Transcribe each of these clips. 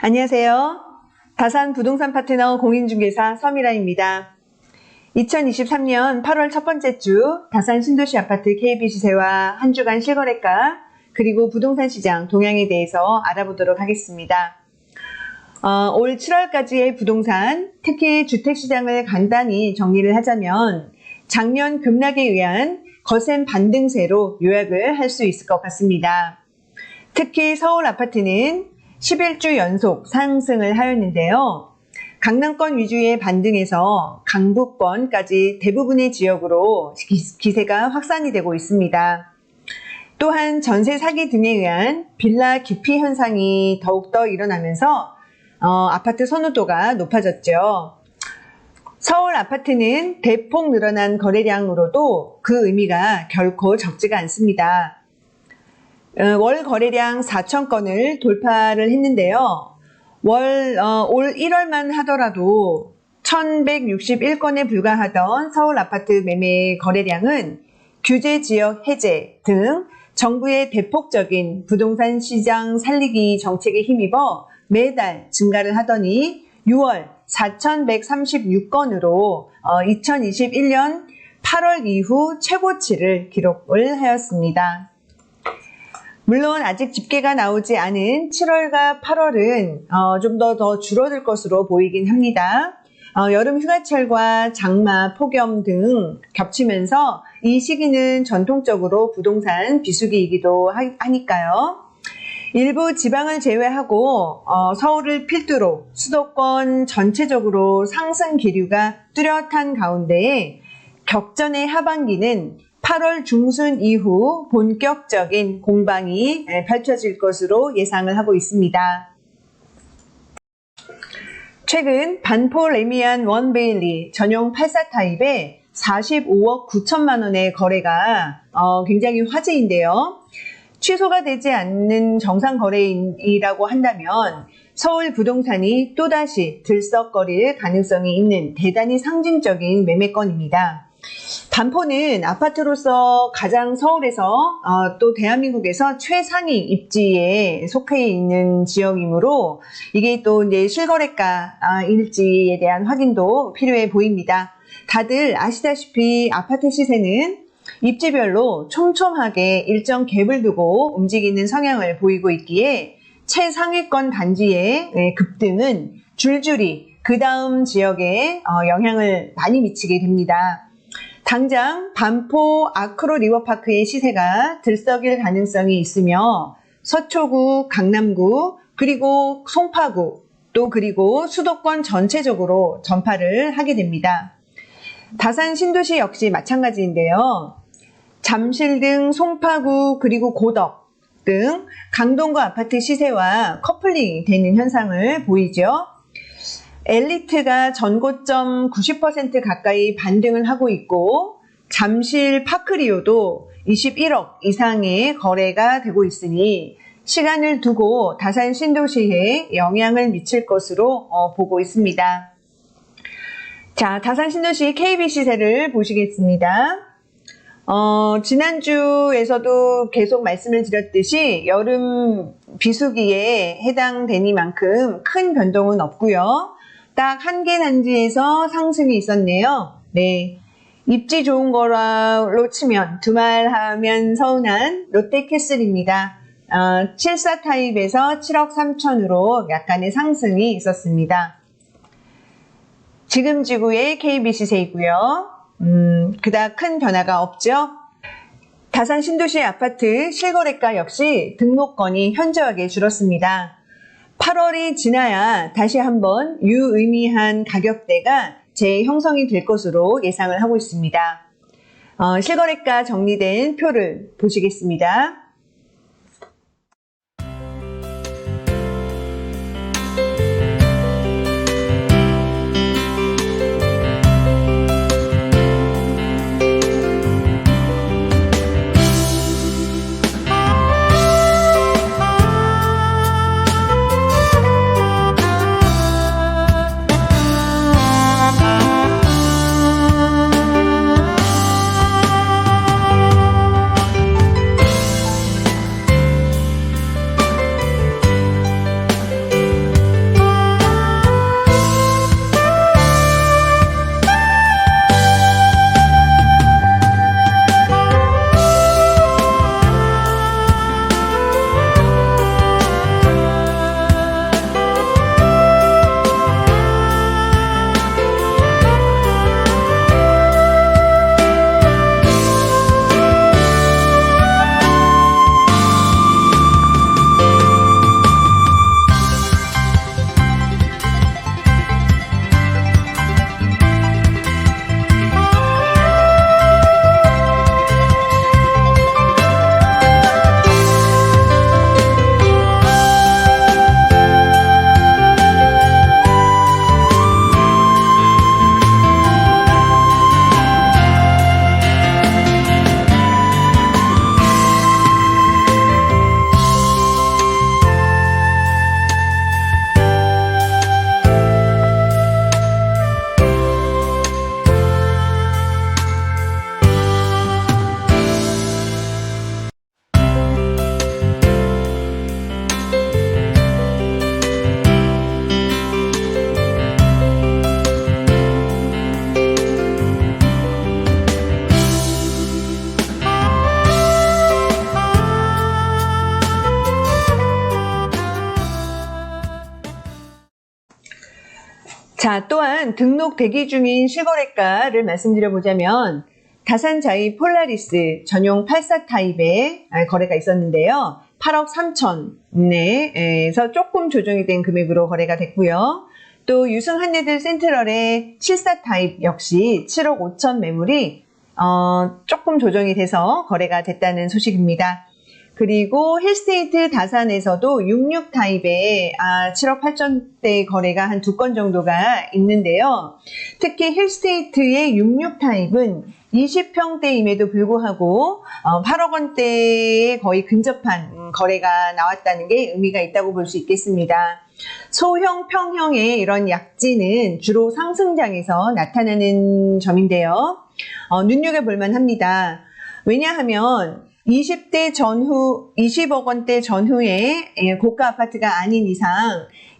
안녕하세요. 다산 부동산 파트너 공인중개사 서미라입니다. 2023년 8월 첫 번째 주 다산 신도시 아파트 KB 시세와 한 주간 실거래가 그리고 부동산 시장 동향에 대해서 알아보도록 하겠습니다. 올 7월까지의 부동산, 특히 주택시장을 간단히 정리를 하자면 작년 급락에 의한 거센 반등세로 요약을 할 수 있을 것 같습니다. 특히 서울 아파트는 11주 연속 상승을 하였는데요. 강남권 위주의 반등에서 강북권까지 대부분의 지역으로 기세가 확산이 되고 있습니다. 또한 전세 사기 등에 의한 빌라 기피 현상이 더욱더 일어나면서 아파트 선호도가 높아졌죠. 서울 아파트는 대폭 늘어난 거래량으로도 그 의미가 결코 적지가 않습니다. 월 거래량 4,000건을 돌파를 했는데요. 올 1월만 하더라도 1,161건에 불과하던 서울 아파트 매매 거래량은 규제 지역 해제 등 정부의 대폭적인 부동산 시장 살리기 정책에 힘입어 매달 증가를 하더니 6월 4,136건으로 2021년 8월 이후 최고치를 기록을 하였습니다. 물론 아직 집계가 나오지 않은 7월과 8월은 좀 더 줄어들 것으로 보이긴 합니다. 여름 휴가철과 장마, 폭염 등 겹치면서 이 시기는 전통적으로 부동산 비수기이기도 하니까요. 일부 지방을 제외하고 서울을 필두로 수도권 전체적으로 상승 기류가 뚜렷한 가운데 격전의 하반기는 8월 중순 이후 본격적인 공방이 펼쳐질 것으로 예상을 하고 있습니다. 최근 반포 레미안 원베일리 전용 84 타입의 45억 9천만 원의 거래가 굉장히 화제인데요. 취소가 되지 않는 정상 거래이라고 한다면 서울 부동산이 또다시 들썩거릴 가능성이 있는 대단히 상징적인 매매건입니다. 반포는 아파트로서 가장 서울에서 또 대한민국에서 최상위 입지에 속해 있는 지역이므로 이게 또 이제 실거래가일지에 대한 확인도 필요해 보입니다. 다들 아시다시피 아파트 시세는 입지별로 촘촘하게 일정 갭을 두고 움직이는 성향을 보이고 있기에 최상위권 단지의 급등은 줄줄이 그 다음 지역에 영향을 많이 미치게 됩니다. 당장 반포 아크로 리버파크의 시세가 들썩일 가능성이 있으며 서초구, 강남구, 그리고 송파구, 또 그리고 수도권 전체적으로 전파를 하게 됩니다. 다산 신도시 역시 마찬가지인데요. 잠실 등 송파구 그리고 고덕 등 강동구 아파트 시세와 커플링이 되는 현상을 보이죠. 엘리트가 전고점 90% 가까이 반등을 하고 있고 잠실 파크리오도 21억 이상의 거래가 되고 있으니 시간을 두고 다산 신도시에 영향을 미칠 것으로 보고 있습니다. 자, 다산 신도시 KB 시세를 보시겠습니다. 지난주에서도 계속 말씀을 드렸듯이 여름 비수기에 해당되니만큼 큰 변동은 없고요. 딱 한 개 단지에서 상승이 있었네요. 네, 입지 좋은 거로 치면 두말하면 서운한 롯데캐슬입니다. 74 타입에서 7억 3천으로 약간의 상승이 있었습니다. 지금 지구의 KB 시세이고요. 그닥 큰 변화가 없죠. 다산 신도시 아파트 실거래가 역시 등록건이 현저하게 줄었습니다. 8월이 지나야 다시 한번 유의미한 가격대가 재형성이 될 것으로 예상을 하고 있습니다. 실거래가 정리된 표를 보시겠습니다. 자, 또한 등록 대기 중인 실거래가를 말씀드려보자면 다산자이 폴라리스 전용 84 타입의 거래가 있었는데요. 8억 3천에서 조금 조정이 된 금액으로 거래가 됐고요. 또 유승 한내들 센트럴의 74 타입 역시 7억 5천 매물이 조금 조정이 돼서 거래가 됐다는 소식입니다. 그리고 힐스테이트 다산에서도 66 타입의 7억 8천대 거래가 한 2건 정도가 있는데요. 특히 힐스테이트의 66 타입은 20평대임에도 불구하고 8억 원대에 거의 근접한 거래가 나왔다는 게 의미가 있다고 볼 수 있겠습니다. 소형, 평형의 이런 약진은 주로 상승장에서 나타나는 점인데요. 눈여겨볼 만합니다. 왜냐하면 20대 전후, 20억 원대 전후의 고가 아파트가 아닌 이상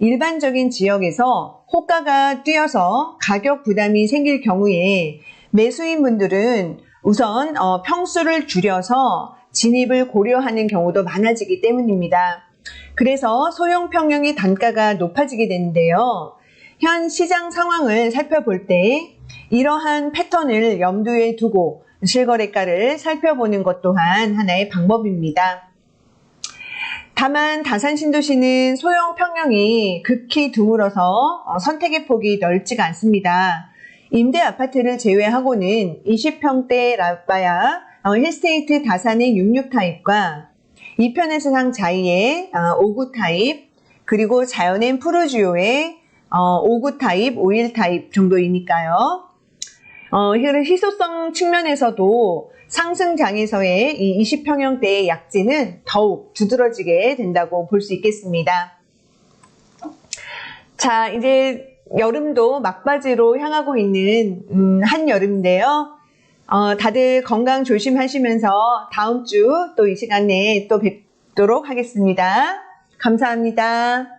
일반적인 지역에서 호가가 뛰어서 가격 부담이 생길 경우에 매수인분들은 우선 평수를 줄여서 진입을 고려하는 경우도 많아지기 때문입니다. 그래서 소형 평형의 단가가 높아지게 되는데요. 현 시장 상황을 살펴볼 때 이러한 패턴을 염두에 두고 실거래가를 살펴보는 것 또한 하나의 방법입니다. 다만 다산신도시는 소형 평형이 극히 드물어서 선택의 폭이 넓지가 않습니다. 임대 아파트를 제외하고는 20평대라봐야 힐스테이트 다산의 66 타입과 이편에서상 자이의 59 타입, 그리고 자연엔 푸르지오의 59 타입, 51 타입 정도이니까요. 희소성 측면에서도 상승장에서의 이 20평형대의 약진은 더욱 두드러지게 된다고 볼 수 있겠습니다. 자, 이제 여름도 막바지로 향하고 있는 한여름인데요. 다들 건강 조심하시면서 다음 주 또 이 시간에 또 뵙도록 하겠습니다. 감사합니다.